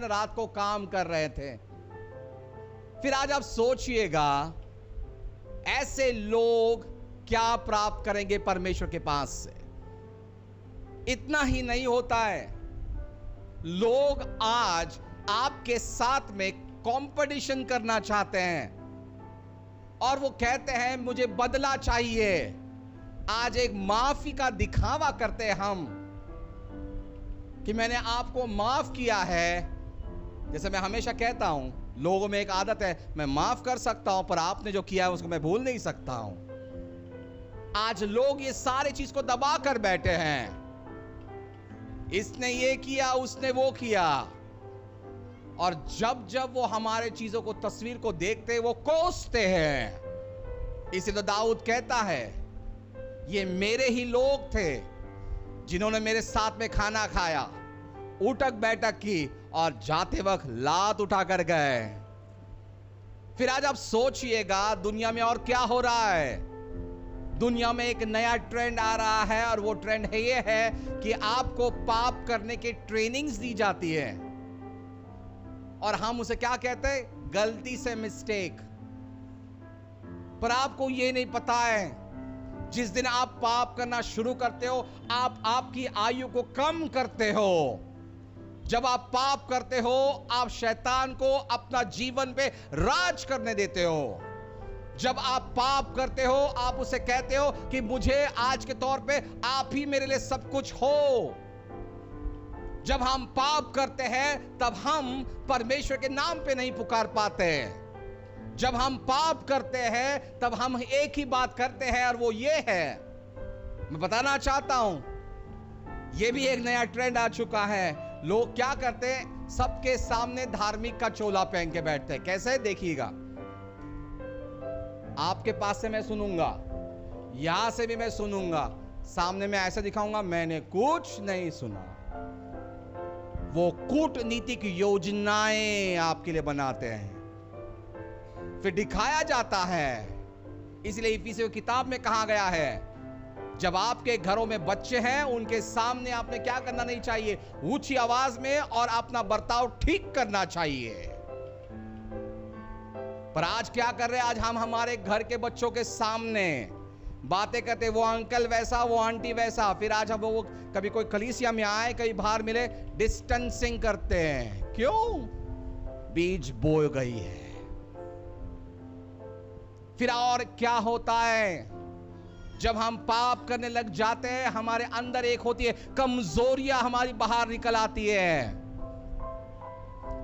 रात को काम कर रहे थे। फिर आज आप सोचिएगा, ऐसे लोग क्या प्राप्त करेंगे परमेश्वर के पास से। इतना ही नहीं होता है, लोग आज आपके साथ में कंपटीशन करना चाहते हैं और वो कहते हैं मुझे बदला चाहिए। आज एक माफी का दिखावा करते हैं हम कि मैंने आपको माफ किया है। जैसे मैं हमेशा कहता हूं, लोगों में एक आदत है, मैं माफ कर सकता हूं पर आपने जो किया है उसको मैं भूल नहीं सकता हूं। आज लोग ये सारी चीज को दबा कर बैठे हैं, इसने ये किया, उसने वो किया, और जब जब वो हमारे चीजों को, तस्वीर को देखते हैं, वो कोसते हैं। इसी तो दाऊद कहता है, ये मेरे ही लोग थे जिन्होंने मेरे साथ में खाना खाया, उठक बैठक की और जाते वक्त लात उठा कर गए। फिर आज आप सोचिएगा दुनिया में और क्या हो रहा है। दुनिया में एक नया ट्रेंड आ रहा है और वो ट्रेंड है ये है कि आपको पाप करने की ट्रेनिंग्स दी जाती है और हम उसे क्या कहते हैं, गलती से मिस्टेक। पर आपको ये नहीं पता है, जिस दिन आप पाप करना शुरू करते हो, आप आपकी आयु को कम करते हो। जब आप पाप करते हो, आप शैतान को अपना जीवन पे राज करने देते हो। जब आप पाप करते हो, आप उसे कहते हो कि मुझे आज के तौर पे आप ही मेरे लिए सब कुछ हो। जब हम पाप करते हैं तब हम परमेश्वर के नाम पे नहीं पुकार पाते। जब हम पाप करते हैं तब हम एक ही बात करते हैं और वो ये है, मैं बताना चाहता हूं, ये भी एक नया ट्रेंड आ चुका है। लोग क्या करते हैं, सबके सामने धार्मिक का चोला पहन के बैठते हैं। कैसे, देखिएगा, आपके पास से मैं सुनूंगा, यहां से भी मैं सुनूंगा, सामने में ऐसे दिखाऊंगा मैंने कुछ नहीं सुना। वो कूटनीतिक योजनाएं आपके लिए बनाते हैं, फिर दिखाया जाता है। इसलिए इफिसियों की किताब में कहा गया है, जब आपके घरों में बच्चे हैं, उनके सामने आपने क्या करना नहीं चाहिए, ऊंची आवाज में और अपना बर्ताव ठीक करना चाहिए। पर आज क्या कर रहे हैं, आज हम हमारे घर के बच्चों के सामने बातें करते, वो अंकल वैसा, वो आंटी वैसा। फिर आज हम वो कभी कोई कलीसिया में आए, कहीं बाहर मिले, डिस्टेंसिंग करते हैं। क्यों? बीज बो गई है। फिर और क्या होता है, जब हम पाप करने लग जाते हैं, हमारे अंदर एक होती है कमजोरियां हमारी बाहर निकल आती है।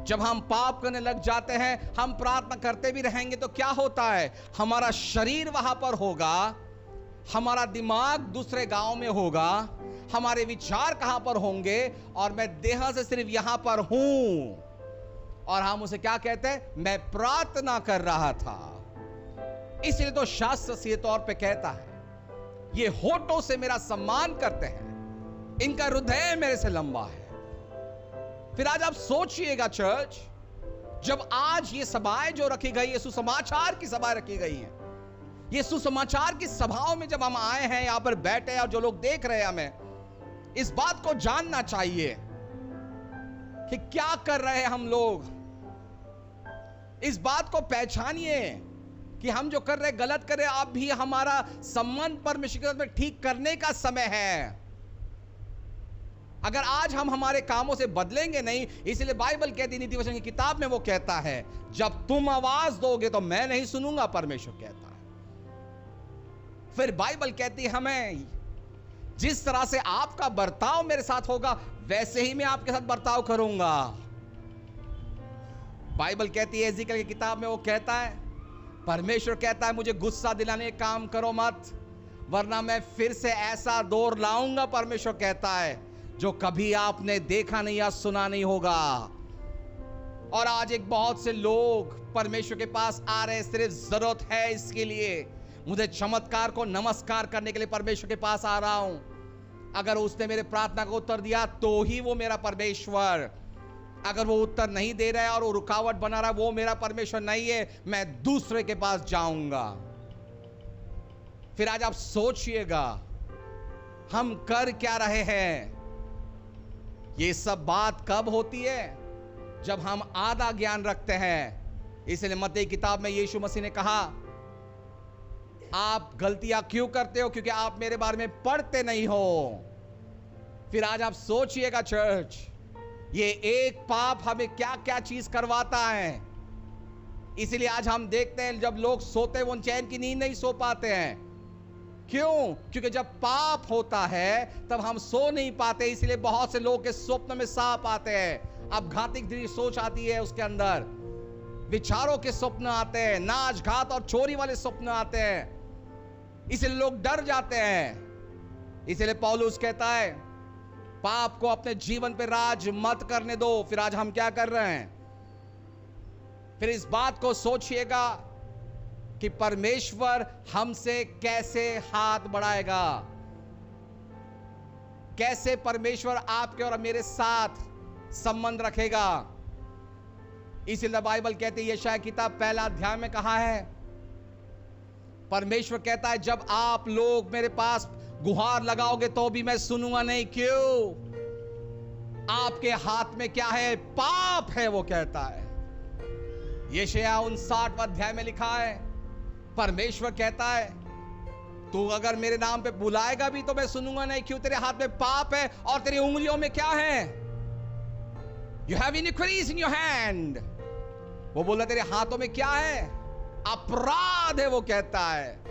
जब हम पाप करने लग जाते हैं, हम प्रार्थना करते भी रहेंगे तो क्या होता है, हमारा शरीर वहां पर होगा, हमारा दिमाग दूसरे गांव में होगा, हमारे विचार कहां पर होंगे, और मैं देह से सिर्फ यहां पर हूं। और हम उसे क्या कहते हैं, मैं प्रार्थना कर रहा था। इसलिए तो शास्त्र सीधे तौर पे कहता है, ये होठों से मेरा सम्मान करते हैं, इनका हृदय मेरे से लंबा है। फिर आज आप सोचिएगा चर्च, जब आज ये सभाएं जो रखी गई, ये सुसमाचार की सभाएं रखी गई हैं, ये सुसमाचार की सभाओं में जब हम आए हैं, यहां पर बैठे हैं और जो लोग देख रहे हैं, हमें इस बात को जानना चाहिए कि क्या कर रहे हैं हम लोग। इस बात को पहचानिए कि हम जो कर रहे हैं गलत कर रहे हैं। अब भी हमारा संबंध परमेश्वर में ठीक करने का समय है। अगर आज हम हमारे कामों से बदलेंगे नहीं, इसलिए बाइबल कहती है, नीति वचन की किताब में वो कहता है, जब तुम आवाज दोगे तो मैं नहीं सुनूंगा, परमेश्वर कहता है। फिर बाइबल कहती है हमें, जिस तरह से आपका बर्ताव मेरे साथ होगा, वैसे ही मैं आपके साथ बर्ताव करूंगा। बाइबल कहती है, एजेकियल की किताब में वो कहता है, परमेश्वर कहता है, मुझे गुस्सा दिलाने का काम करो मत, वरना मैं फिर से ऐसा दौर लाऊंगा, परमेश्वर कहता है, जो कभी आपने देखा नहीं या सुना नहीं होगा। और आज एक बहुत से लोग परमेश्वर के पास आ रहे, सिर्फ जरूरत है इसके लिए, मुझे चमत्कार को नमस्कार करने के लिए परमेश्वर के पास आ रहा हूं। अगर उसने मेरे प्रार्थना को उत्तर दिया तो ही वो मेरा परमेश्वर, अगर वो उत्तर नहीं दे रहा है और वो रुकावट बना रहा है, वो मेरा परमेश्वर नहीं है, मैं दूसरे के पास जाऊंगा। फिर आज आप सोचिएगा, हम कर क्या रहे हैं। ये सब बात कब होती है, जब हम आधा ज्ञान रखते हैं। इसलिए मत्ती किताब में यीशु मसीह ने कहा, आप गलतियां क्यों करते हो? क्योंकि आप मेरे बारे में पढ़ते नहीं हो। फिर आज आप सोचिएगा चर्च, ये एक पाप हमें क्या क्या चीज करवाता है। इसलिए आज हम देखते हैं जब लोग सोते हैं वो चैन की नींद नहीं सो पाते हैं। क्यों? क्योंकि जब पाप होता है तब हम सो नहीं पाते। इसलिए बहुत से लोग के स्वप्न में सांप आते हैं, अब घातिक सोच आती है, उसके अंदर विचारों के स्वप्न आते हैं, नाच घात और चोरी वाले स्वप्न आते हैं। इसलिए लोग डर जाते हैं। इसलिए पौलुस कहता है, पाप को अपने जीवन पे राज मत करने दो। फिर आज हम क्या कर रहे हैं? फिर इस बात को सोचिएगा कि परमेश्वर हमसे कैसे हाथ बढ़ाएगा, कैसे परमेश्वर आपके और मेरे साथ संबंध रखेगा। इसीलिए बाइबल कहती है, यशायाह किताब पहला अध्याय में कहा है, परमेश्वर कहता है, जब आप लोग मेरे पास गुहार लगाओगे तो भी मैं सुनूंगा नहीं। क्यों? आपके हाथ में क्या है? पाप है, वो कहता है। यशायाह 59 अध्याय में लिखा है, परमेश्वर कहता है, तू अगर मेरे नाम पे बुलाएगा भी तो मैं सुनूंगा नहीं। क्यों? तेरे हाथ में पाप है और तेरी उंगलियों में क्या है? You have iniquities in your hand। वो बोला तेरे हाथों में क्या है? अपराध है, वो कहता है।